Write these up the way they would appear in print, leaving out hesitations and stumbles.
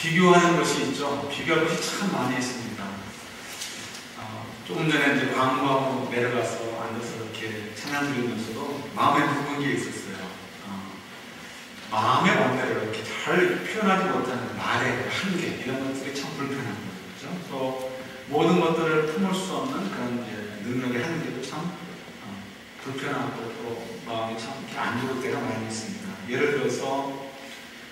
비교하는 것이 있죠. 비교할 것이 참 많이 있습니다. 조금 전에 이제 광고하고 내려가서 앉아서 이렇게 찬양 드리면서도 마음에 묵은 게 있었어요. 마음의 원대를 이렇게 잘 표현하지 못하는 말의 한계, 이런 것들이 참 불편한 거죠. 또 모든 것들을 품을 수 없는 그런 이제 능력의 한계도 참 불편하고 또 마음이 참 이렇게 안 좋을 때가 많이 있습니다. 예를 들어서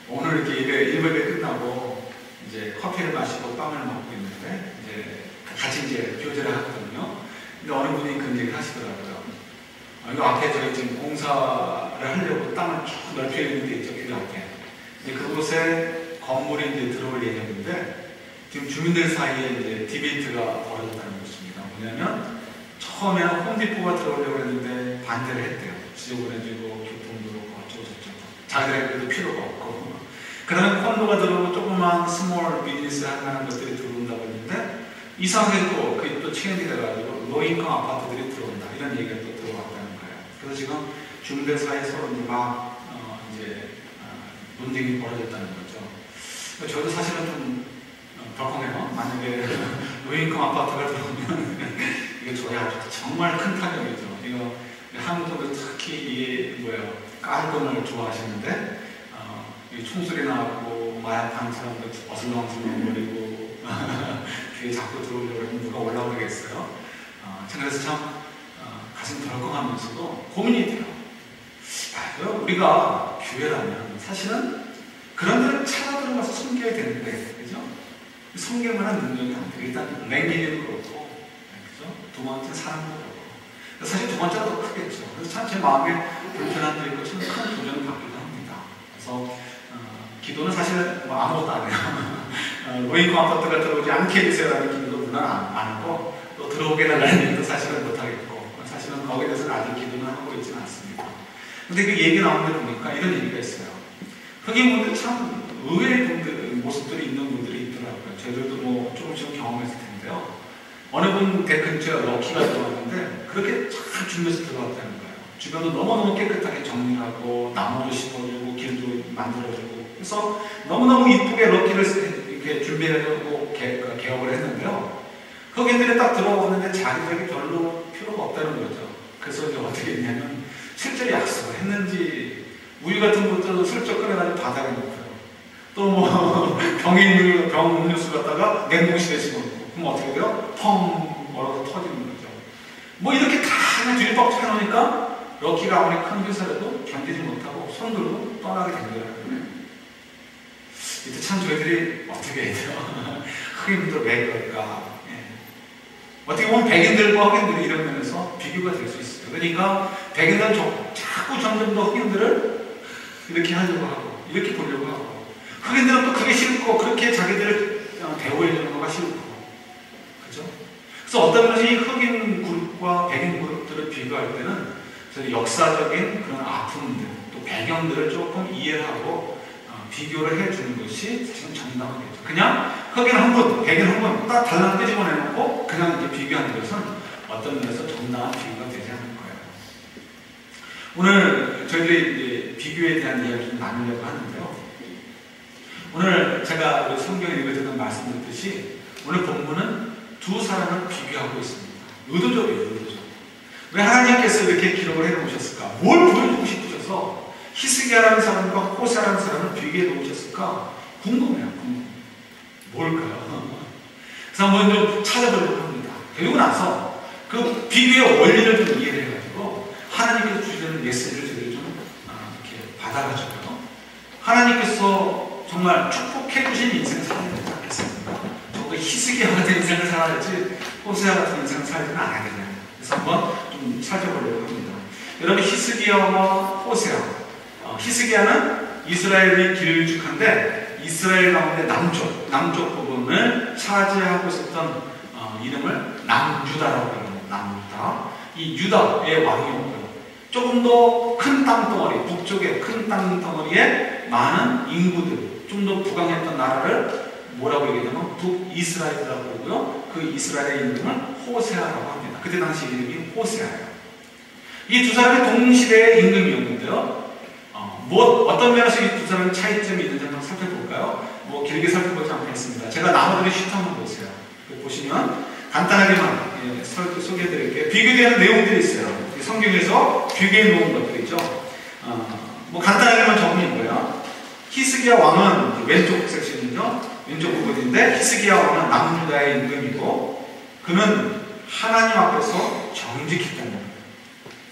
오늘 이렇게 일백에 끝나고 이제 커피를 마시고 빵을 먹고 있는데 이제 같이 이제 교제를 하거든요. 근데 어느 분이 그런 얘기를 하시더라고요. 이거 앞에 저희 지금 공사를 하려고 땅을 쭉 넓혀 있는 데 있죠. 그 앞에. 이제 그곳에 건물이 이제 들어올 예정인데 지금 주민들 사이에 이제 디베이트가 벌어졌다는 것입니다. 뭐냐면 처음에는 홈디포가 들어오려고 했는데 반대를 했대요. 지저분해지고 교통도 그렇고 어쩌고저쩌고. 자기들에게도 필요가 없고. 그다음에 콘도가 들어오고 조그만 스몰 비즈니스 할 만한 것들이 들어온다고 했는데 이상하게 또 체인이 돼가지고 로인컴 아파트들이 들어온다. 이런 얘기가 또 들어왔다는 거예요. 그래서 지금 주민들 사이에 서로 막 논쟁이 벌어졌다는 거죠. 저도 사실은 좀 덜컹해요. 만약에 로인컴 아파트가 들어오면 이게 저희 아주 정말 큰 타격이죠. 이거 한국 분들 특히 깔끔을 좋아하시는데 총소리 나고 마약하는 사람들 어슬렁어슬렁거리고 귀에 자꾸 들어오려고 하면 누가 올라오겠어요. 그래서 참 가슴 덜컹하면서도 고민이 돼요. 우리가 교회라면 사실은 그런 데를 찾아 들어가서 섬겨야 되는데, 그죠? 섬길 만한 능력이 안 돼요. 일단 랭귀지도 그렇고, 그죠? 두 번째 사람도 그렇고. 사실 두 번째가 더 크겠죠. 그래서 참 제 마음에 불편한 데 있고 참 큰 도전을 받기도 합니다. 그래서 기도는 사실 아무것도 안 해요. 로인컴 아파트가 들어오지 않게 해주세요라는 기도도 물론 안 하고, 또 들어오게 해달라는 얘기도 사실은 못하겠고, 사실은 거기에 대해서는 아직 기도는 하고 있지는 않습니다. 근데 그 얘기 나오는 데 보니까 이런 얘기가 있어요. 흑인분들 참 의외의 모습들이 있는 분들이 있더라고요. 저희들도 조금씩 경험했을 텐데요. 어느 분 댁 근처에 럭키가 들어왔는데 그렇게 잘 준비해서 들어왔다는 거예요. 주변도 너무너무 깨끗하게 정리를 하고 나무도 심어주고 길도 만들어주고, 그래서 너무너무 이쁘게 럭키를 이렇게 준비해가지고 개업을 했는데요. 흑인들이 딱 들어왔는데 자기들에게 별로 필요가 없다는 거죠. 그래서 이제 어떻게 했냐면 실제로 약속을 했는지 우유 같은 것도 슬쩍 꺼내가지고 바닥에 놓고요. 또 병 음료수 갖다가 냉동실에 집어넣고, 그럼 어떻게 돼요? 펑 얼어서 터지는 거죠. 이렇게 다 뒤집박죽 해놓으니까 럭키가 아무리 큰 회사라도 견디지 못하고 손 들고 떠나게 된 거예요. 이때 참 저희들이 어떻게 해야 돼요? 흑인들 왜 그럴까? 어떻게 보면 백인들과 흑인들이 이런 면에서 비교가 될 수 있어요. 그러니까 백인들은 자꾸 점점 더 흑인들을 이렇게 하려고 하고, 이렇게 보려고 하고, 흑인들은 또 그게 싫고, 그렇게 자기들을 대우해주는 거가 싫고, 그죠? 그래서 어떤 면에서 이 흑인 그룹과 백인 그룹들을 비교할 때는 저희 역사적인 그런 아픔들, 또 배경들을 조금 이해를 하고 비교를 해주는 것이 지금 정당하겠죠. 그냥 흑인 한 분, 백인 한 분 딱 달랑 끄집어내놓고 그냥 이렇게 비교하는 것은 어떤 면에서 정당한 비교가 되지 않을 거예요. 오늘 저희들이 이제 비교에 대한 이야기를 좀 나누려고 하는데요. 오늘 제가 성경에 읽어드린 말씀드렸듯이 오늘 본문은 두 사람을 비교하고 있습니다. 의도적이에요, 의도적. 왜 하나님께서 이렇게 기록을 해놓으셨을까? 뭘 보여주고 싶으셔서 히스기야라는 사람과 호세아라는 사람을 비교해 놓으셨을까? 궁금해요, 궁금해요. 뭘까요? 그래서 한번 좀 찾아보려고 합니다. 그리고 나서 그 비교의 원리를 좀 이해를 해가지고 하나님께서 주시는 메시지를 저희들이 좀 이렇게 받아가지고요. 하나님께서 정말 축복해 주신 인생을 살아야 되지 않겠습니까? 저도 히스기야 같은 인생을 살아야 되지 호세아 같은 인생을 살지는 않아야 되냐. 그래서 한번 좀 찾아보려고 합니다. 여러분, 히스기야와 호세아, 히스기야는 이스라엘이 길쭉한데 이스라엘 가운데 남쪽 부분을 차지하고 있었던 이름을 남유다라고 합니다. 남유다. 이 유다의 왕이었고요. 조금 더 큰 땅덩어리, 북쪽의 큰 땅덩어리에 많은 인구들, 좀 더 부강했던 나라를 뭐라고 얘기하냐면 북이스라엘이라고 그러고요. 그 이스라엘의 이름을 호세아라고 합니다. 그때 당시 이름이 호세아예요. 이 두 사람이 동시대의 임금이었는데요. 어떤 면에서 이 두 사람의 차이점이 있는지 한번 살펴볼까요? 뭐 길게 살펴보지 않겠습니다. 제가 나머지를 쉬트 한번 보세요. 보시면 간단하게만 소개해드릴게요. 비교되는 내용들이 있어요. 성경에서 비교해 놓은 것들이 있죠. 뭐 간단하게만 적으면 뭐예요? 히스기야 왕은 왼쪽 섹션이죠. 왼쪽 부분인데 히스기야 왕은 남유다의 임금이고 그는 하나님 앞에서 정직했다는 거예요.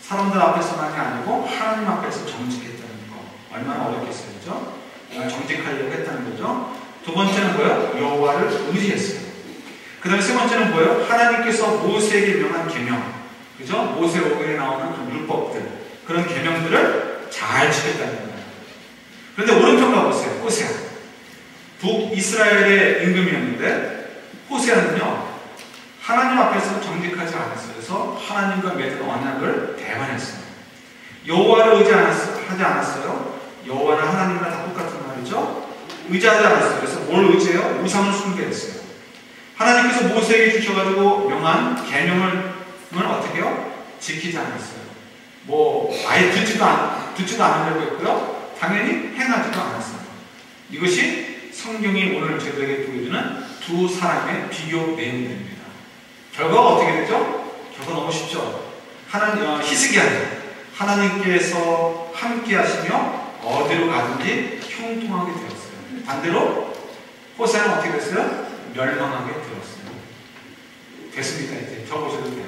사람들 앞에서만이 아니고 하나님 앞에서 정직했다는 거. 얼마나 어렵겠어요, 그죠? 정직하려고 했다는 거죠. 두 번째는 뭐예요? 여호와를 의지했어요. 그 다음에 세 번째는 뭐예요? 하나님께서 모세에게 명한 계명, 그죠? 모세오경에 나오는 그 율법들, 그런 계명들을 잘 지켰다는 거예요. 그런데 오른쪽 가보세요. 호세아. 북이스라엘의 임금이었는데 호세아는요 하나님 앞에서 정직하지 않았어요. 그래서 하나님과 맺은 언약을 배반했어요. 여호와를 의지하지 않았어요. 여호와는 하나님과 다 똑같은 말이죠. 의지하지 않았어요. 그래서 뭘 의지해요? 우상을 숭배했어요. 하나님께서 모세에게 주셔가지고 명한 계명을 어떻게 해요? 지키지 않았어요. 뭐 아예 듣지도 않으려고 했고요. 당연히 행하지도 않았어요. 이것이 성경이 오늘 저희들에게 보여주는 두 사람의 비교 내용들입니다. 결과가 어떻게 되죠? 결과 너무 쉽죠. 히스기야는 하나님께서 함께 하시며 어디로 가든지 형통하게 되었어요. 반대로 호세아는 어떻게 됐어요? 멸망하게 되었어요. 됐습니까? 이제 적어보셔도 돼요.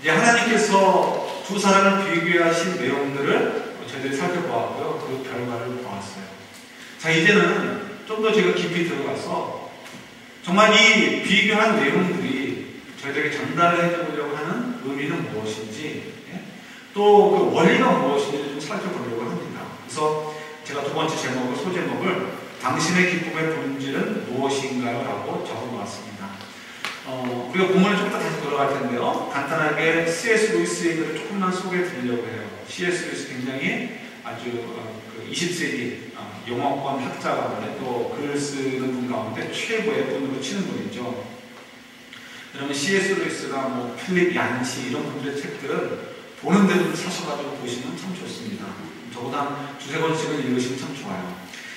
이제 하나님께서 두 사람을 비교하신 내용들을 저희들이 살펴보았고요. 그 결과를 보았어요. 자, 이제는 좀 더 제가 깊이 들어가서 정말 이 비교한 내용들이 저희들에게 전달을 해주려고 하는 의미는 무엇인지 또 그 원리가 무엇인지 좀 살펴보려고 합니다. 그래서 제가 두 번째 제목을, 소제목을 당신의 기쁨의 본질은 무엇인가요? 라고 적어놓았습니다. 우리가 본문에 좀 이따 다시 돌아갈 텐데요. 간단하게 C.S. 루이스의 글을 조금만 소개해 드리려고 해요. C.S. 루이스 굉장히 아주 20세기 영어권 학자 가운데 또 글을 쓰는 분 가운데 최고의 분으로 치는 분이죠. 여러분 C.S. 루이스가 뭐 필립 얀시 이런 분들의 책들은 보는 대로 사셔가지고 보시면 참 좋습니다. 적어도 한 두세 번씩은 읽으시면 참 좋아요.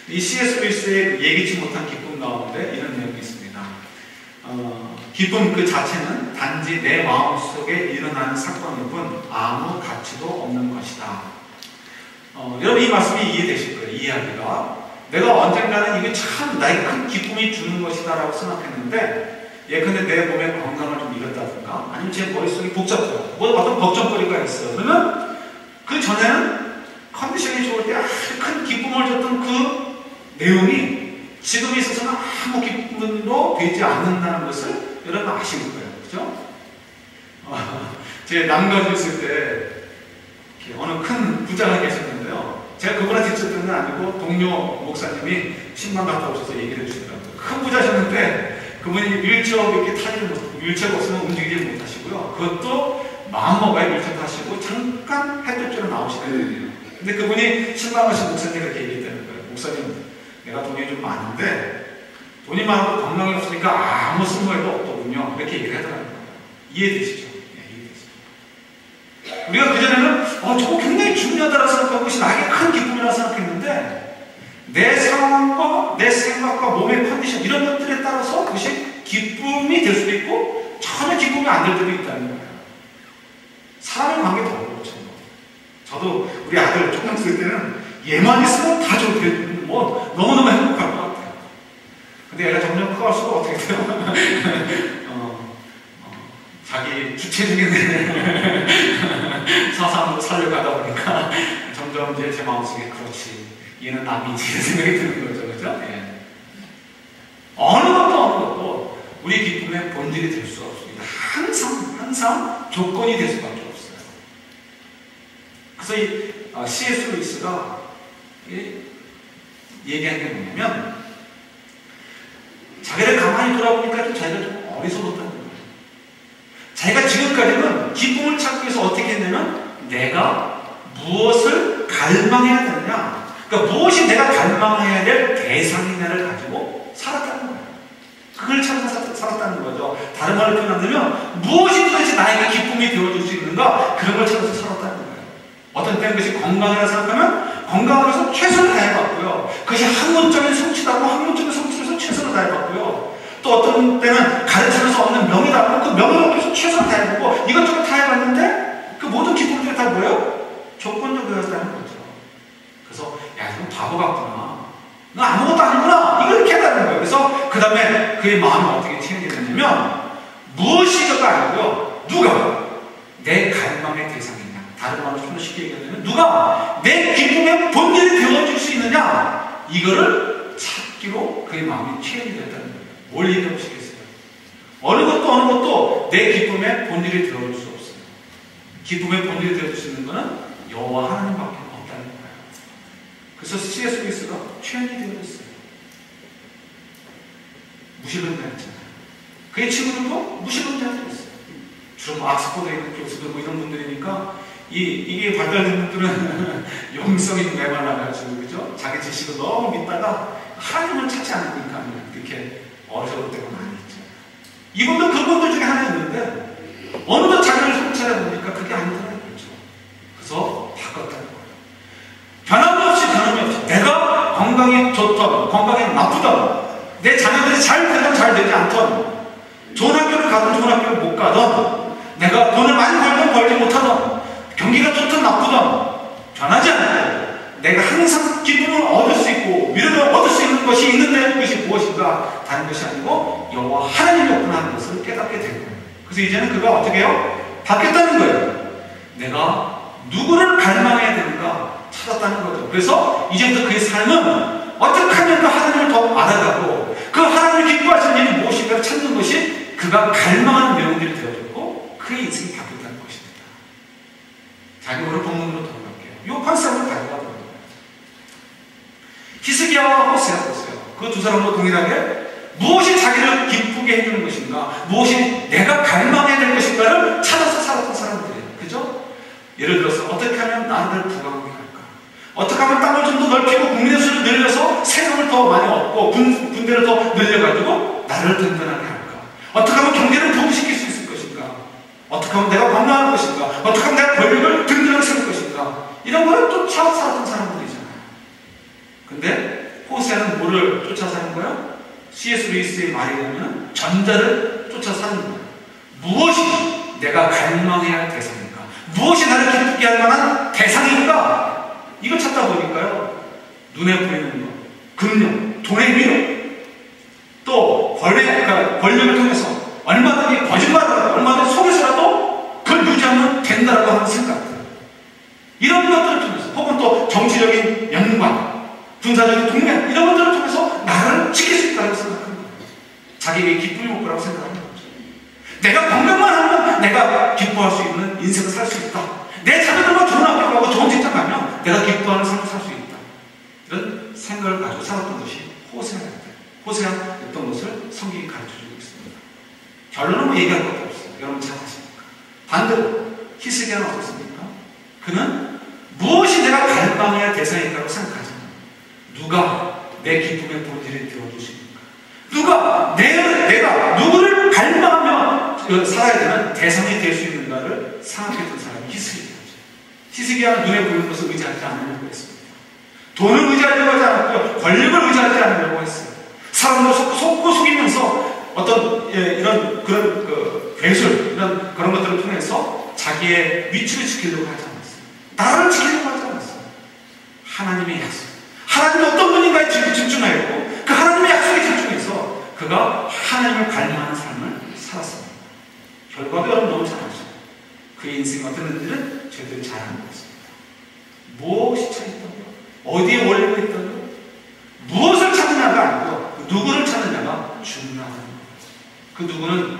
이 C.S. 루이스의 예기치 못한 기쁨 가운데 이런 내용이 있습니다. 기쁨 그 자체는 단지 내 마음속에 일어나는 사건일 뿐 아무 가치도 없는 것이다. 여러분 이 말씀이 이해되실 거예요. 이 이야기가 내가 언젠가는 이게 참 나에게 큰 기쁨이 주는 것이다 라고 생각했는데 예컨대 내 몸에 건강을 좀 잃었다든가 아니면 제 머릿속이 복잡해요. 뭐 어떤 걱정거리가 있어요. 그러면 그 전에는 컨디션이 좋을 때 큰 기쁨을 줬던 그 내용이 지금 있어서는 아무 기쁨도 되지 않는다는 것을 여러분 아실 거예요. 그죠? 제 남가주 있을 때 어느 큰 부자가 계셨는데요. 제가 그분한테 직접 들은 건 아니고 동료 목사님이 10만 갖다 오셔서 얘기를 해주시더라고요. 큰 부자셨는데 그분이 윌체어 이렇게 윌체어가 없으면 움직이지 못하시고요. 그것도 마음먹어야 윌체어 타시고 잠깐 햇볕으로 나오시는 분이에요. 근데 그분이 실망하신 목사님이 이렇게 얘기했다는 거예요. 목사님, 내가 돈이 좀 많은데 돈이 많아도 건강이 없으니까 아무 쓸모도 없더군요. 이렇게 얘기를 하더라고요. 이해되시죠? 네, 이해되시죠? 우리가 그전에는 저거 굉장히 중요하다고 생각하고 그것이 나에게 큰 기쁨이라고 생각했는데 내 상황과 내 생각과 몸의 컨디션 이런 것들에 따라서 그것이 기쁨이 될 수도 있고 전혀 기쁨이 안 될 때도 있다는 거예요. 사람의 관계 더 어렵죠. 저도 우리 아들 초등 쓸 때는 얘만 있으면 다 좋게 뭐 너무너무 행복할 것 같아요. 근데 얘가 점점 커갈수록 어떻게 돼요? 자기 주체적인 사상으로 살려가다 보니까 점점 이제 제 마음속에 그렇지 얘는 남이지 이런 생각이 드는 거죠. 그죠? 예. 어느 것도 우리 기쁨의 본질이 될 수 없습니다. 항상 조건이 될 수밖에 없어요. 그래서 이 C.S. 루이스가 얘기한 게 뭐냐면 자기를 가만히 돌아보니까 좀 자기가 좀 어리석었다는 거예요. 자기가 지금까지는 기쁨을 찾기 위해서 어떻게 했냐면 내가 무엇을 갈망해야 되느냐, 그러니까 무엇이 내가 갈망해야 될 대상이냐를 가지고 살았다는 거예요. 그걸 찾아서 살았다는 거죠. 다른 말로 표현하면 무엇이 도대체 나에게 기쁨이 되어줄 수 있는가, 그런 걸 찾아서 살았다는 거예요. 어떤 때는 그것이 건강이라고 생각하면 건강을 위해서 최선을 해봤고요. 그것이 학문적인 성취다고 학문적인 성취에서 최선을 다해봤고요. 또 어떤 때는 가르치면서 얻는 명예다. 그 명예를 얻기 위해서 최선을 다해보고 이것저것 다 해봤는데 그 모든 기쁨들이 다 뭐예요? 조건적이었다는 거죠. 그래서 야, 이건 바보 같구나. 너 아무것도 아니구나. 이걸 깨달은 거예요. 그래서 그 다음에 그의 마음이 어떻게 체인되냐면 무엇이가가 아니고요. 누가 내 갈망의 대상이냐. 다른 말로 좀 더 쉽게 얘기하면 누가 내 기쁨의 본질이 되어줄 수 있느냐. 이거를 찾기로 그의 마음이 체인되었다는 거예요. 뭘 얘기하고 싶겠어요? 어느 것도 내 기쁨의 본질이 되어줄 수 없어요. 기쁨의 본질이 되어줄 수 있는 것은 여호와 하나님밖에 없다는 거예요. 그래서 C.S. 루이스가 최연이 되어졌어요. 무신론자였잖아요. 그의 친구들도 무신론자들이었어요. 주로 뭐 악스퍼드에 있는 교수들 뭐 이런 분들이니까 이게 발달된 분들은 영성이 메말라가지고 그죠? 자기 지식을 너무 믿다가 하나님을 찾지 않으니까 이렇게 어려울 때가 많이 있죠. 이분도 그분들 중에 하나였는데 어느덧 자기를 성찰해 보니까 그게 아니더라고요. 그렇죠? 그래서 바꿨다는 거예요. 변함이 없이 내가 건강이 좋던 건강이 나쁘던 내 자녀들이 잘 되든 잘 되지 않던 좋은 학교를 가든 좋은 학교를 못 가든 내가 돈을 많이 벌든 벌지 못하든 경기가 좋든 나쁘든 변하지 않아요. 내가 항상 기쁨을 얻을 수 있고 위로를 얻을 수 있는 것이 있는데 그것이 무엇인가 다른 것이 아니고 여호와 하나님이었구나 하는 것을 깨닫게 된 거예요. 그래서 이제는 그가 어떻게 해요? 바뀌었다는 거예요. 내가 누구를 갈망해야 되는가 찾았다는 거죠. 그래서 이제부터 그의 삶은 어떻게 하면 그 하나님을 더 알아가고 그 하나님을 기뻐하시는 일이 무엇인가를 찾는 것이 그가 갈망하는 내용들이 되어졌고 그의 인생이 바뀌었다는 것입니다. 자기 오늘 본문으로 돌아갈게요. 이 컨셉을 가져가 보는 거예요. 히스기야와 호세아 보세요. 그 두 사람도 동일하게 무엇이 자기를 기쁘게 해주는 것인가, 무엇이 내가 갈망해야 될 것인가를 찾아서 살았던 사람들이에요. 그죠? 예를 들어서 어떻게 하면 나를 부강하게 할까? 어떻게 하면 땅을 좀 더 넓히고 국민의 수를 늘려서 세금을 더 많이 얻고 군대를 더 늘려가지고 나를 든든하게 할까? 어떻게 하면 경제를 부흥시킬 수 있을 것인가? 어떻게 하면 내가 건강할 것인가? 어떻게 하면 내가 권력을 든든하게 세울 것인가? 이런 거를 쫓아 살았던 사람들이잖아요. 근데 호세아는 뭐를 쫓아 사는 거야? C.S. 루이스의 말에 의하면 전자를 쫓아 사는 거예요. 무엇이 내가 갈망해야 할 대상인가? 무엇이 나를 기쁘게 할 만한 대상인가? 이걸 찾다 보니까요. 눈에 보이는 것, 금융, 돈의 위로, 또 권력을 통해서 얼마든지 거짓말을 하고 얼마든지 속에서라도 그걸 유지하면 된다라고 하는 생각들. 이런 것들을 통해서 혹은 또 정치적인 영광, 군사적인 동맹 이런 것들을 통해서 나를 지킬 수 있다고 생각하는 거예요. 자기에게 기쁨이 올 거라고 생각하는 거죠. 내가 건강만 하면 내가 기뻐할 수 있는 인생을 살 수 있다. 내 자녀들과 좋은 학교 가고 좋은 직장 가면 내가 기뻐하는 삶을 살 수 있다. 이런 생각을 가지고 살았던 것이 호세아였던 것을 성경이 가르쳐주고 있습니다. 결론은 뭐 얘기할 것도 없어요. 여러분 잘 아십니까? 반대로 히스기야는 어떻습니까? 그는 무엇이 내가 갈망해야 할 대상인가라고 생각하지 않아요. 누가 내 기쁨의 본질이 되어주십니까? 누가 내가 누구를 갈망하며 살아야 되는 대상이 될 수 있는가를 생각했던 사람이 히스기야죠. 히스기야는 눈에 보이는 것을 의지하지 않으려고 했습니다. 돈을 의지하려고 하지 않았고요. 권력을 의지하지 않으려고 했어요. 사람을 속고 속이면서 어떤 이런 그런 괴술 이런 그런 것들을 통해서 자기의 위치를 지키려고 하지 않았어요. 나를 지키려고 하지 않았어요. 하나님의 약속. 하나님이 어떤 분인가에 집중하였고 그 하나님의 약속에 집중해서 그가 하나님을 갈망하는 삶을 살았습니다. 결과도 여러분 너무 잘 아시죠? 그의 인생이 어떤 일들은 저희들이 잘 알고 있습니다. 무엇이 차있다고요? 어디에 원리가 있다고요? 무엇을 찾느냐가 아니고 누구를 찾느냐가 중요하다는 거예요. 그 누구는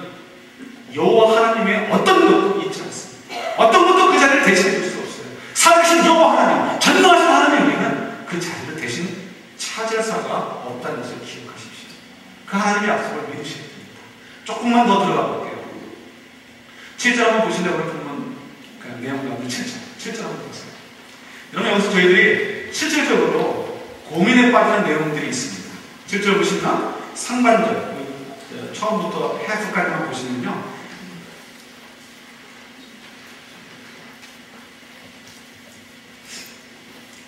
여호와 하나님의 어떤 것도 있지 않습니다. 어떤 것도 그 자리를 대신해 줄 수 없어요. 살아계신 여호와 하나님, 전능하신 하나님에게는 그 자리를 대신 차지할 사가 없다는 것을 기억하십시오. 그 하나님의 약속을 믿으셔야 됩니다. 조금만 더 들어가 볼게요. 7절 한번 보시려고 하면 그 내용 가운데 7절 한번 보세요. 여러분 여기서 저희들이 실질적으로 고민에 빠지는 내용들이 있습니다. 7절 보시면 상반절 처음부터 해석까지만 보시면요.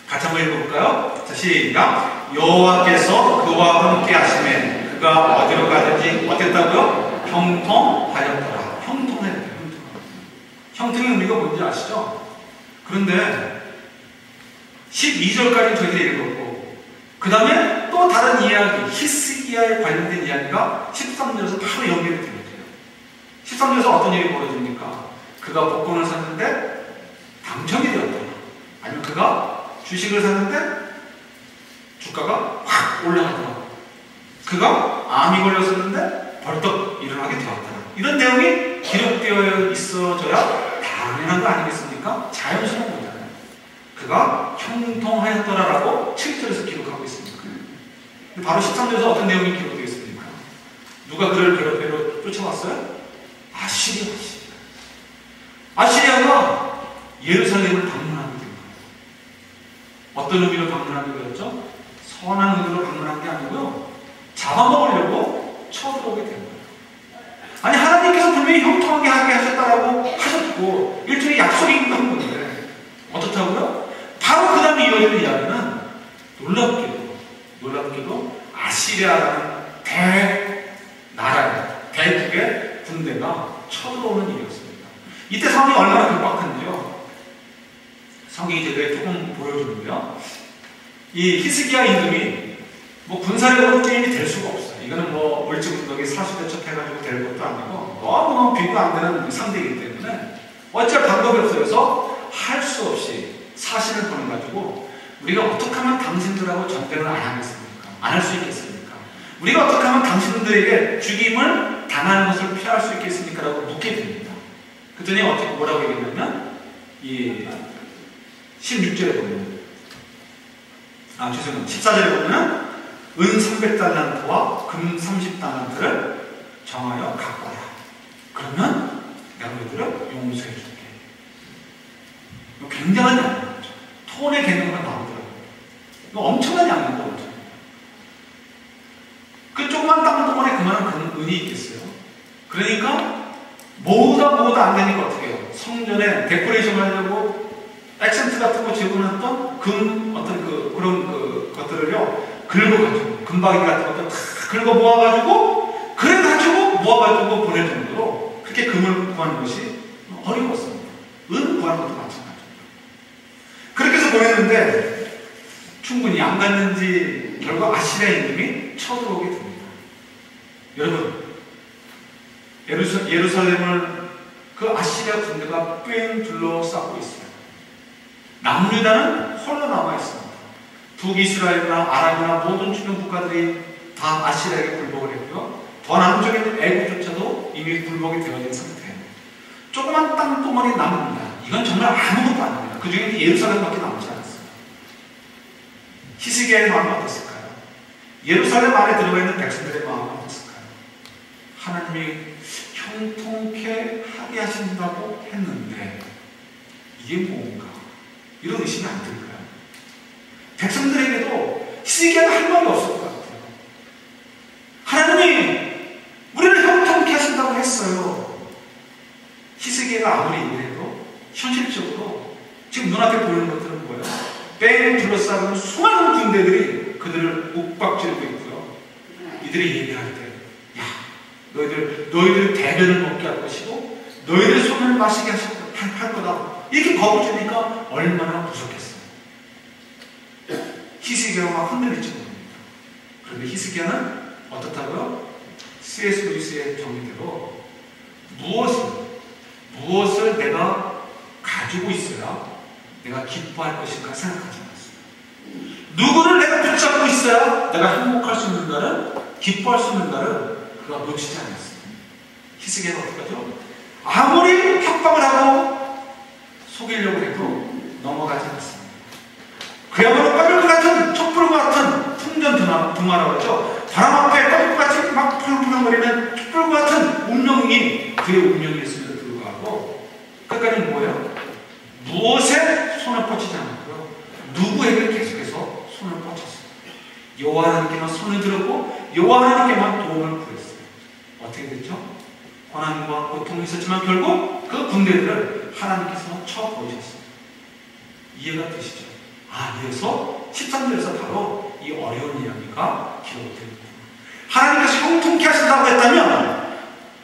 같이 한번 읽어볼까요? 자, 시작. 여호와께서 그와 함께 하시매 그가 어디로 가든지 어땠다고요? 형통하였더라. 형통하였대요. 형통의 의미가 뭔지 아시죠? 그런데 12절까지 저희들이 읽었고 그 다음에 또 다른 이야기, 히스기야에 관련된 이야기가 13절에서 바로 연결이 되는 거예요. 13절에서 어떤 일이 벌어집니까? 그가 복권을 샀는데 당첨이 되었다. 아니면 그가 주식을 샀는데 주가가 확 올라가더라. 그가 암이 걸렸었는데 벌떡 일어나게 되었다. 이런 내용이 기록되어 있어져야 당연한 거 아니겠습니까? 자연스러운 거잖아요. 그가 형통하였더라라고 7절에서 기록하고 있습니다. 근데 바로 13절에서 어떤 내용이 기록되어 있습니까? 누가 그를 괴롭히러 쫓아왔어요? 아시리아가 예루살렘을 방문하게 된 거예요. 어떤 의미로 방문하게 되었죠? 선한 의미로 방문한 게 아니고요. 잡아먹으려고 쳐들어오게 된 거예요. 아니 하나님께서 분명히 형통하게 하게 하셨다라고 하셨고 일종의 약속이기도 한 건데 어떻다고요? 바로 그 다음에 이어지는 이야기는 놀랍게도 아시리아라는 대나라의 대국의 군대가 쳐들어오는 일이었습니다. 이때 상황이 얼마나 급박한데요. 성경이 제대로 조금 보여주는데요. 이 히스기야 임금이 뭐 군사력으로 게임이 될 수가 없어요. 이거는 뭐 물질분덕이 사수대첩해가지고 될 것도 아니고 너무너무 비교 안 되는 상대이기 때문에 어쩔 방법이 없어요. 그래서 할 수 없이 사신을 보내가지고 우리가 어떻게 하면 당신들하고 전쟁을 안 하겠습니까? 안 할 수 있겠습니까? 우리가 어떻게 하면 당신들에게 죽임을 당하는 것을 피할 수 있겠습니까? 라고 묻게 됩니다. 그랬더니 어떻게 뭐라고 얘기했냐면 이 16절에 보면 14절에 보면 은 300달란트와 금 30달란트를 정하여 갖고 와라. 그러면 내가 너희들을 용서해 줄게. 굉장한 양념이죠. 톤의 개념으로 나오더라고요. 이거 엄청난 양념이죠. 그 조그만 땅덩어리에 그만한 은이 있겠어요. 그러니까 모으다 안 되니까 어떻게 해요? 성전에 데코레이션 하려고 액센트 같은 거 집어넣었던 그런 것들을요 긁어가지고 금박이 같은 것들 다 긁어 모아가지고 모아가지고 보낼 정도로 그렇게 금을 구하는 것이 어려웠습니다. 은 구하는 것도 마찬가지입니다. 그렇게 해서 보냈는데 충분히 안 갔는지 결국 아시리아 임금이 쳐들어오게 됩니다. 여러분 예루살렘을 그 아시리아 군대가 뺑 둘러싸고 있어요. 남유다는 홀로 남아있습니다. 북이스라엘이나 아람이나 모든 주변 국가들이 다 아시리아에게 굴복을 했고요. 더 남쪽에 있는 애국조차도 이미 굴복이 되어진 상태예요. 조그만 땅덩어리 남습니다. 이건 정말 아무것도 아닙니다. 그 중에 예루살렘밖에 남지 않았어요. 히스기야의 마음이 어땠을까요? 예루살렘 안에 들어가 있는 백성들의 마음이 어땠을까요? 하나님이 형통케 하게 하신다고 했는데 이게 뭔가? 이런 의심이 안 들까요? 백성들에게도 히스기야는 할 말이 없을 것 같아요. 하나님이 우리를 형통케 하신다고 했어요. 히스기야가 아무리 얘기를 해도 현실적으로 지금 눈앞에 보이는 것들은 뭐예요? 뺑 둘러싸는 수많은 군대들이 그들을 욱박지르고 있고요. 이들이 얘기할 때 야, 너희들 대변을 먹게 할 것이고 너희들 손을 마시게 할 거다. 이렇게 겁을 주니까 얼마나 무섭겠어요. 히스기야가 막 흔들리지 모릅니다. 그런데 히스기야는 어떻다고요? C.S. 루이스의 정의대로 무엇을 내가 가지고 있어야 내가 기뻐할 것인가 생각하지 않았어요. 누구를 내가 붙잡고 있어야 내가 행복할 수 있는가를, 기뻐할 수 있는가를 그가 놓치지 않았어요. 히스기야가 어떡하죠? 아무리 협박을 하고 속이려고 해도 넘어가지 않았습니다. 그야말로 까불 같은, 촛불과 같은 풍전등화라고 하죠. 바람 앞에 까불같이 막 펄펄거리는 촛불과 같은 운명이 그의 운명이었음에도 불구하고 끝까지 뭐예요? 무엇에 손을 뻗치지 않았고요. 누구에게 계속해서 손을 뻗쳤어요. 여호와 하나님께만 손을 들었고 여호와 하나님께만 도움을 구했어요. 어떻게 됐죠? 고난과 고통이 있었지만 결국 그 군대들을 하나님께서 쳐보셨어요. 이해가 되시죠? 이래서 13절에서 바로 이 어려운 이야기가 기록됩니다. 하나님께서 형통케 하신다고 했다면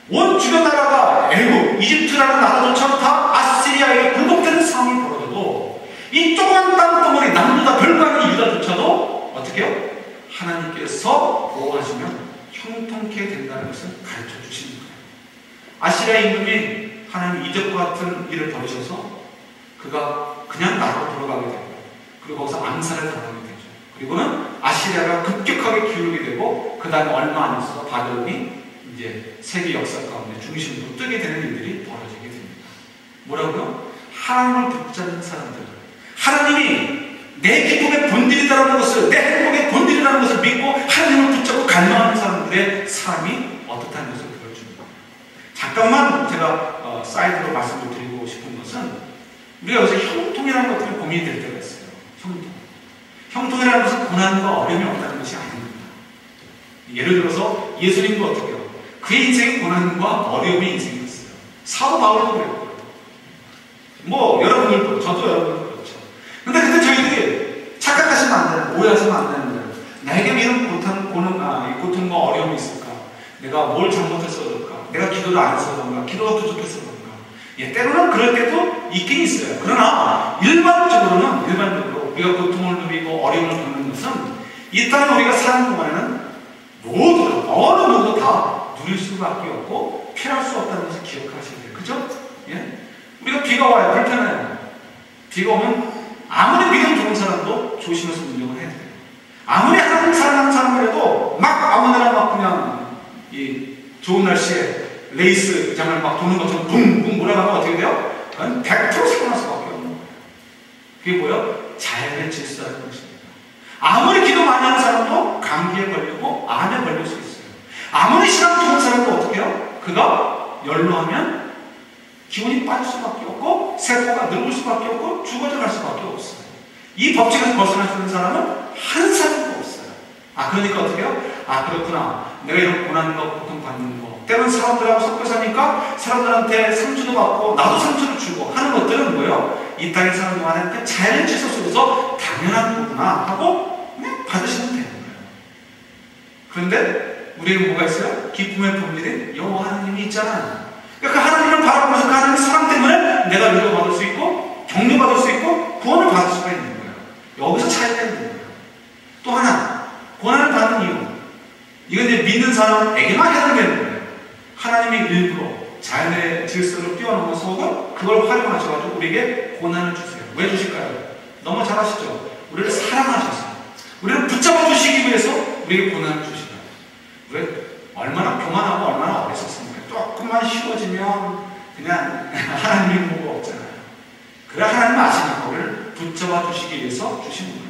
온 주변 나라가 애굽, 이집트라는 나라조차도 다 아시리아에게 굴복되는 상황이 벌어져도 이 조그만 땅덩어리 남유다 별거 아닌 유다조차도 어떻게 해요? 하나님께서 보호하시면 형통케 된다는 것을 가르쳐 주시는 거예요. 아시리아 임금이 하나님 이적과 같은 일을 벌이셔서 그가 그냥 나라로 돌아가게 되고 그리고 거기서 암살을 당하게 되죠. 그리고는 아시리아가 급격하게 기울게 되고 그 다음에 얼마 안 있어서 바벨론이 이제 세계 역사 가운데 중심으로 뜨게 되는 일들이 벌어지게 됩니다. 뭐라고요? 하나님을 붙잡는 사람들, 하나님이 내 기쁨의 본질이라는 것을, 내 행복의 본질이라는 것을 믿고 하나님을 붙잡고 갈망하는 사람들의 삶이 어떻다는 것을 보여줍니다. 잠깐만 제가 사이드로 말씀을 드리고 싶은 것은 우리가 여기서 형통이라는 것들이 고민이 될 때가 있어요. 형통이라는 것은 고난과 어려움이 없다는 것이 아닙니다. 예를 들어서 예수님도 어떻게 해요? 그의 인생이 고난과 어려움의 인생이었어요. 사도 바울도 그랬고요. 뭐 여러분들도, 저도 여러분들도 그렇죠. 근데 저희들이 착각하시면 안 돼요. 오해하시면 안 되는 거예요. 나에게 이런 고통과 어려움이 있을까? 내가 뭘 잘못해서 그럴까? 내가 기도를 안 해서 그런가? 기도가 부족해서 그런가? 예, 때로는 그럴 때도 있긴 있어요. 그러나 일반적으로 우리가 고통을 누리고 어려움을 겪는 것은 이 땅에 우리가 사는 동안에는 모두, 어느 누구도 다 누릴 수밖에 없고 피할 수 없다는 것을 기억하셔야 돼요. 그죠? 예? 우리가 비가 와요. 불편해요. 비가 오면 아무리 믿음 좋은 사람도 조심해서 운전을 해야 돼요. 아무리 하나님 사랑하는 사람이라도 막 아무데나 막 그냥 이 좋은 날씨에 레이스 장을 막 도는 것처럼 붕붕 몰아가면 어떻게 돼요? 그건 100% 사고날 수밖에 없는 거예요. 그게 뭐예요? 자연의 질서라는 것입니다. 아무리 기도 많이 하는 사람도 감기에 걸리고 암에 걸릴 수 있어요. 아무리 신앙 좋은 사람도 어떻게 해요? 그가 연로하면 기운이 빠질 수밖에 없고 세포가 늙을 수밖에 없고 죽어져 갈 수밖에 없어요. 이 법칙에서 벗어날 수 있는 사람은 한 사람도 없어요. 그러니까 어떻게 해요? 그렇구나. 내가 이런 고난과 고통받는 거 때로는 사람들하고 섞여 사니까 사람들한테 상처도 받고 나도 상처를 주고 하는 것들은 뭐예요? 이 땅에 사는 동안에 자연의 질서 속에서 당연한 거구나 하고 그냥 받으시면 되는 거예요. 그런데 우리에게 뭐가 있어요? 기쁨의 본질인 여호와 하나님이 있잖아요. 그러니까 그 하나님을 바라보면서 그 하나님의 사랑 때문에 내가 위로받을 수 있고 격려받을 수 있고 구원을 받을 수가 있는 거예요. 여기서 차이가 있는 거예요. 또 하나, 고난을 받는 이유, 이건 이제 믿는 사람에게만 해당되는 거예요. 하나님이 일부러 자연의 질서를 뛰어넘어서 혹은 그걸 활용하셔가지고 우리에게 고난을 주세요. 왜 주실까요? 너무 잘 아시죠? 우리를 사랑하셔서 우리를 붙잡아 주시기 위해서 우리에게 고난을 주시나요? 왜? 얼마나 교만하고 얼마나 어리석습니까? 조금만 쉬워지면 그냥 하나님이 뭐가 없잖아요. 그래 하나님 아시니까 우리를 붙잡아 주시기 위해서 주시는 거예요.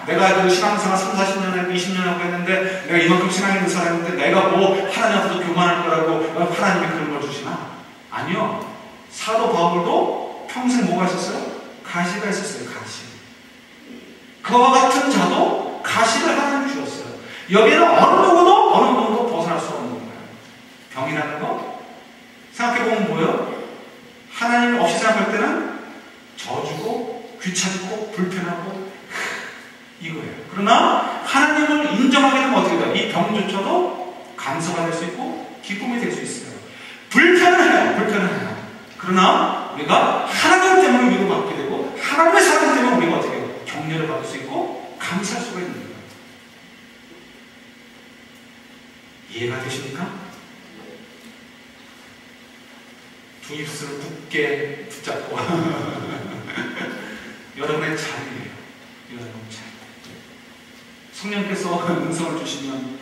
내가 그 신앙생활 3, 40년 하고 20년 하고 했는데 내가 이만큼 신앙이 있는 사람인데 내가 뭐 하나님 앞에서 교만할 거라고 하나님이 그런 걸 주시나? 아니요. 사도 바울도 평생 뭐가 있었어요? 가시가 있었어요. 가시. 그와 같은 자도 가시를 하나님 주셨어요. 여기에는 어느 누구도 벗어날 수 없는 거예요. 병이라는 거 생각해보면 뭐예요? 하나님 없이 생각할 때는 저주고 귀찮고 불편하고 이거예요. 그러나 하나님을 인정하게 되면 어떻게 돼요? 이 병조차도 감사가 될 수 있고 기쁨이 될 수 있어요. 불편해요. 그러나 우리가 하나님 때문에 위로받게 되고 하나님의 사랑 때문에 우리가 어떻게 해요? 격려를 받을 수 있고 감사할 수가 있는 거예요. 이해가 되십니까? 두 입술을 굳게 붙잡고 여러분의 자리예요. 여러분의 자리. 성령께서 음성을 주시면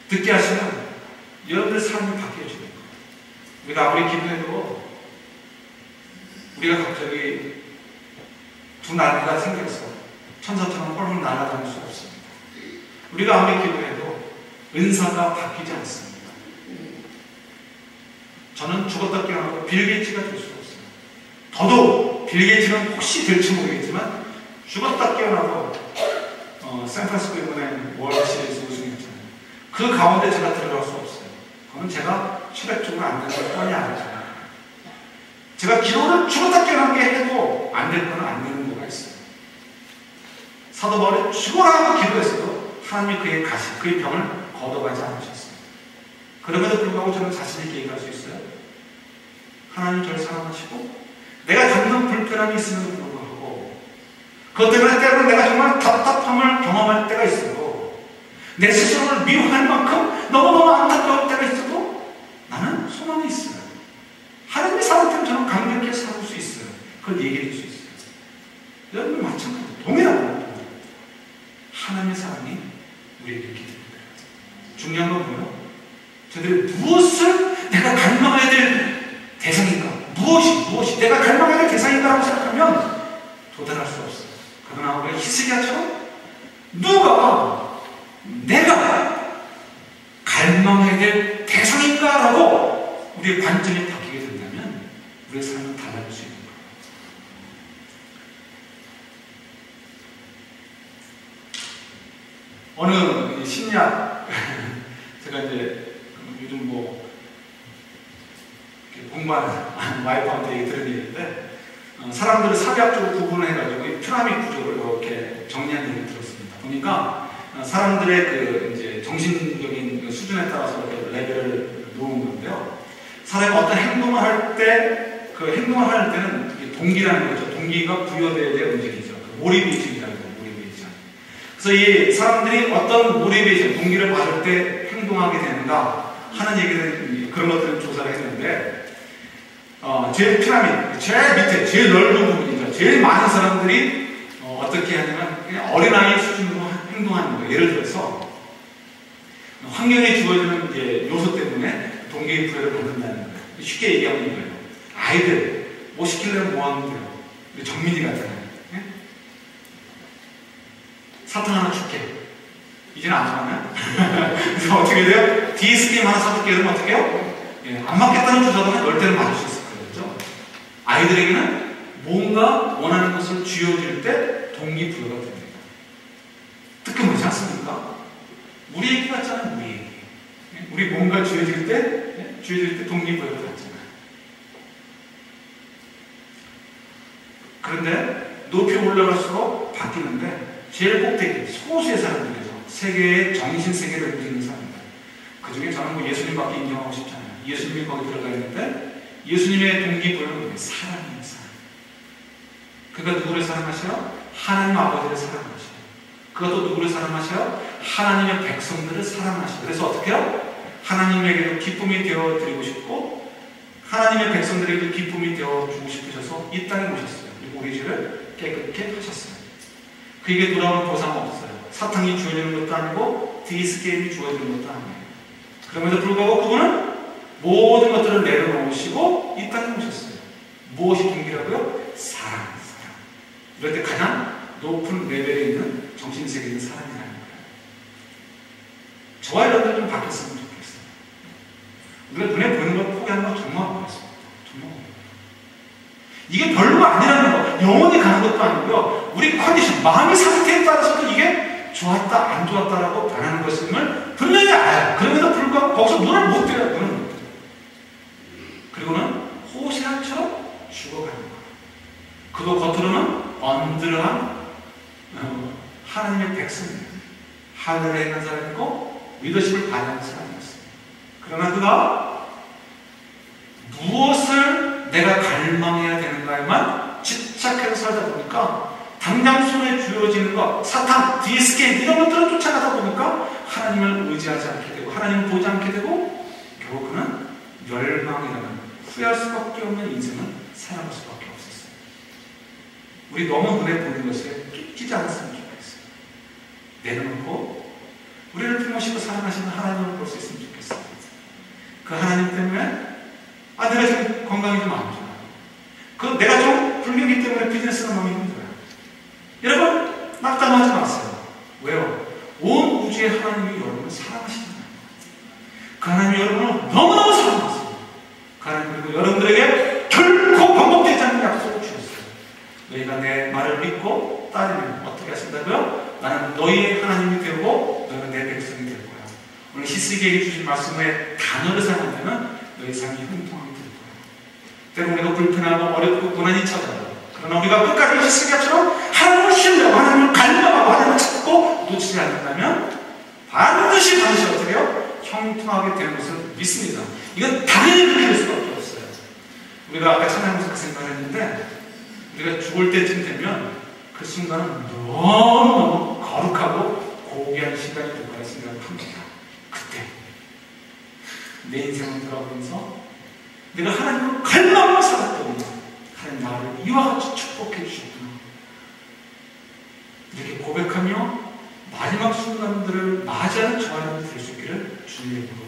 듣게 하시면 여러분의 삶이 바뀌어지는 거예요. 우리가 아무리 기도해도 우리가 갑자기 두 날개가 생겨서 천사처럼 펄펄 날아다닐 수 없습니다. 우리가 아무리 기도해도 은사가 바뀌지 않습니다. 저는 죽었다 깨어나고 빌 게이츠가 될 수가 없어요. 더더욱 빌 게이츠는 혹시 될지 모르겠지만 죽었다 깨어나고 샌프란시스코 이번에 월드 시리즈 우승했잖아요. 그 가운데 제가 들어갈 수 없어요. 그건 제가 체력적으로 안 되는 걸 뻔히 알잖아요. 제가 기도를 죽었다 깨어나게 해도 안 될 거는 안 되는 거가 있어요. 사도 바울이 죽어라고 기도했어도 하나님이 그의 가시, 그의 병을 걷어가지 않으셨어요. 그럼에도 불구하고 저는 자신 있게 얘기할 수 있어요. 하나님 저를 사랑하시고 내가 겪는 불편함이 있음에도 불구하고 그것 때문에 때로는 내가 정말 답답함을 경험할 때가 있어도 내 스스로를 미워할 만큼 너무너무 안타까울 때가 있어도 나는 소망이 있어요. 하나님의 사랑 때문에 저는 감격하게 살아올 수 있어요. 그걸 얘기해 줄 수 있어요. 여러분 마찬가지로 동일하고 하나님의 사랑이 우리에게 있기 때문에 중요한 건 뭐예요? 저들이 무엇을 내가 갈망해야 될 대상인가? 무엇이 내가 갈망해야 될 대상인가라고 생각하면 도달할 수 없어요. 그러나 우리가 히스기야처럼 누가 내가 갈망해야 될 대상인가라고 우리의 관점이 바뀌게 된다면 우리의 삶은 달라질 수 있는 거예요. 어느 심리학 제가 이제 요즘 뭐 공부하는 와이프한테 얘기 들은 얘기인데 사람들을 사회학적으로 구분해가지고 이 피라미드 구조를 이렇게 정리한 얘기를 들었습니다. 보니까 사람들의 그 이제 정신적인 수준에 따라서 이렇게 레벨을 놓은 건데요. 사람이 어떤 행동을 할 때 그 행동을 할 때는 동기라는 거죠. 동기가 부여되어야 될 움직이죠. 모티베이션이라는 거죠. 모티베이션. 그래서 이 사람들이 어떤 모티베이션, 동기를 받을 때 행동하게 되는가 하는 얘기를 그런 것들을 조사를 했는데 제일 피라미드, 제일 밑에, 제일 넓은 부분이죠. 제일 많은 사람들이 어떻게 하냐면 그냥 어린아이 수준으로 행동하는 거예요. 예를 들어서 환경에 주어지는 이제 요소 때문에 동기의 부여를 받는다는 거예요. 쉽게 얘기하면 이거예요. 아이들 뭐 시키려면 뭐 하면 돼요. 정민이 같잖아요. 네? 사탕 하나 줄게. 이제는 안 좋아하나요? 그래서 어떻게 돼요? 디스게임 하나 사줄게 그러면 어떻게 해요? 예, 안 맞겠다는 주사도는 열 대는 맞을 수 있을 거죠. 아이들에게는 뭔가 원하는 것을 쥐어줄 때 동기부여가 됩니다. 뜨끔하지 않습니까? 우리 얘기 같잖아요. 우리 얘기. 우리 뭔가 쥐어줄 때 동기부여가 되잖아요. 그런데 높이 올라갈수록 바뀌는데 제일 꼭대기 소수의 사람들이죠. 세계의 정신세계를 움직이는 사람들. 그 중에 저는 뭐 예수님밖에 인정하고 싶지 않아요. 예수님이 거기 들어가 있는데 예수님의 동기부여는 사랑이에요. 사랑. 그가 누구를 사랑하셔요? 하나님 아버지를 사랑하셔요. 그가 또 누구를 사랑하셔요? 하나님의 백성들을 사랑하셔요. 그래서 어떻게 해요? 하나님에게도 기쁨이 되어드리고 싶고 하나님의 백성들에게도 기쁨이 되어주고 싶으셔서 이 땅에 오셨어요. 그리고 우리 죄를 깨끗게 하셨어요. 그에게 돌아오는 보상 없어요. 사탕이 주어지는 것도 아니고 디스게임이 주어지는 것도 아니에요. 그럼에도 불구하고 그분은 모든 것들을 내려놓으시고 이 땅에 오셨어요. 무엇이 동기라고요? 사랑. 이럴 때 가장 높은 레벨에 있는 정신세계에 있는 사람이라는 거예요. 저와 여러분들 좀 바뀌었으면 좋겠어요. 우리가 눈에 보이는 걸 포기하는 건 정말 어렵습니다. 정말 어려워요. 이게 별로가 아니라는 거, 영원히 가는 것도 아니고요. 우리 컨디션, 마음의 상태에 따라서도 이게 좋았다, 안 좋았다라고 변하는 것임을 분명히 알아요. 그럼에도 불구하고 거기서 눈을 못 떼요. 눈을 못 떼요. 그리고는 호세아처럼 죽어가는 거예요. 그도 겉으로는 언들한 하나님의 백성이에요. 하늘에 있는 사람이고 리더십을 발휘하는 사람이었어요. 그러나 그가 무엇을 내가 갈망해야 되는가에만 집착해서 살다 보니까 당장 손에 쥐어지는 것, 사탕, 디스게임 이런 것들을 쫓아가다 보니까 하나님을 의지하지 않게 되고 하나님을 보지 않게 되고 결국 그는 멸망이라는 후회할 수밖에 없는 인생을 살아갈 수밖에 없었어요. 우리 너무 눈에 보이는 것에 끼지 않았으면 좋겠어요. 내려놓고 우리를 품으시고 사랑하시는 하나님을 볼 수 있으면 좋겠어요. 그 하나님 때문에 내가 지금 건강이 좀 안 좋아요. 내가 좀 불경기 때문에 비즈니스가 너무 힘들어요. 여러분 낙담하지 마세요. 왜요? 온 우주의 하나님이 여러분을 사랑하시잖아요. 그 하나님이 여러분을 너무너무 사랑하세요. 그 하나님 그리고 여러분들에게 결코 반복되지 않는 약속을 주셨어요. 너희가 내 말을 믿고 따르면 어떻게 하신다고요? 나는 너희의 하나님이 되고 너희는 내 백성이 될 거야. 오늘 히스기야에게 주신 말씀의 단어를 사용하면 너희 삶이 형통하게 될 거야. 때로는 우리가 불편하고 어렵고 고난이 찾아와요. 그러나 우리가 끝까지 히스기야처럼 하나님을 신뢰하고 하나님을 갈망하고 하지 않는다면 반드시 어떻게 해요? 형통하게 되는 것을 믿습니다. 이건 당연히 그렇게 될 수밖에 없어요. 우리가 아까 찬양하면서 그 생각을 했는데, 우리가 죽을 때쯤 되면 그 순간은 너무너무 거룩하고 고귀한 시간이 될 거라 생각을 합니다. 그때 내 인생을 돌아보면서 내가 하나님을 갈망하며 살았더니 하나님 나를 이와 같이 축복해 주셨구나, 이렇게 고백하며 마지막 순간들을 맞이하는 저하나님 될 수 있기를 주님의 이름으로